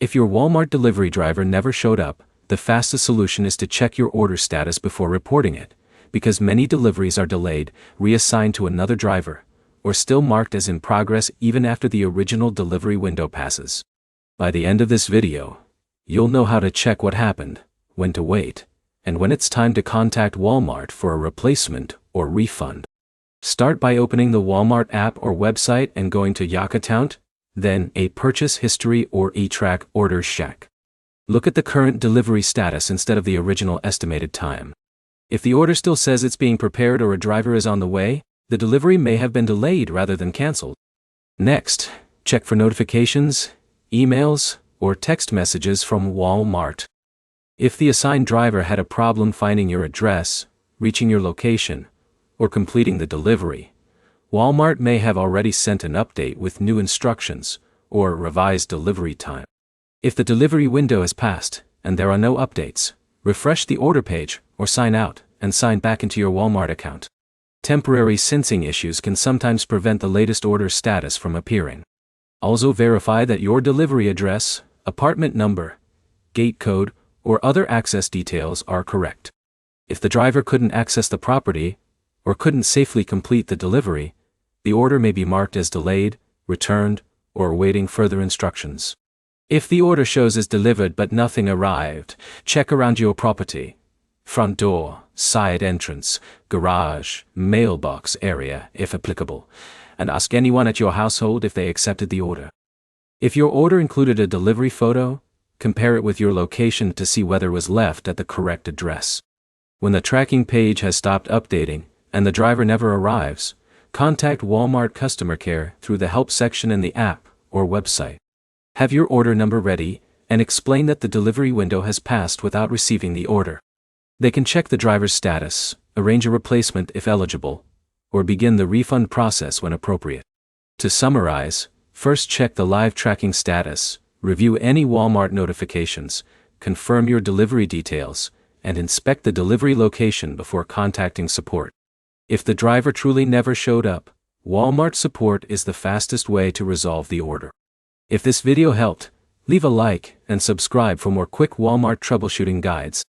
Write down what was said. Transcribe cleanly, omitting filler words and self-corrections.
If your Walmart delivery driver never showed up, the fastest solution is to check your order status before reporting it, because many deliveries are delayed, reassigned to another driver, or still marked as in progress even after the original delivery window passes. By the end of this video, you'll know how to check what happened, when to wait, and when it's time to contact Walmart for a replacement or refund. Start by opening the Walmart app or website and going to Yak Account, then a Purchase History or eTrack Orders check. Look at the current delivery status instead of the original estimated time. If the order still says it's being prepared or a driver is on the way, the delivery may have been delayed rather than canceled. Next, check for notifications, emails, or text messages from Walmart. If the assigned driver had a problem finding your address, reaching your location, or completing the delivery, Walmart may have already sent an update with new instructions or revised delivery time. If the delivery window has passed and there are no updates, refresh the order page or sign out and sign back into your Walmart account. Temporary syncing issues can sometimes prevent the latest order status from appearing. Also verify that your delivery address, apartment number, gate code, or other access details are correct. If the driver couldn't access the property or couldn't safely complete the delivery, the order may be marked as delayed, returned, or awaiting further instructions. If the order shows as delivered but nothing arrived, check around your property, front door, side entrance, garage, mailbox area if applicable, and ask anyone at your household if they accepted the order. If your order included a delivery photo, compare it with your location to see whether it was left at the correct address. When the tracking page has stopped updating and the driver never arrives, contact Walmart customer care through the help section in the app or website. Have your order number ready and explain that the delivery window has passed without receiving the order. They can check the driver's status, arrange a replacement if eligible, or begin the refund process when appropriate. To summarize, first check the live tracking status, review any Walmart notifications, confirm your delivery details, and inspect the delivery location before contacting support. If the driver truly never showed up, Walmart support is the fastest way to resolve the order. If this video helped, leave a like and subscribe for more quick Walmart troubleshooting guides.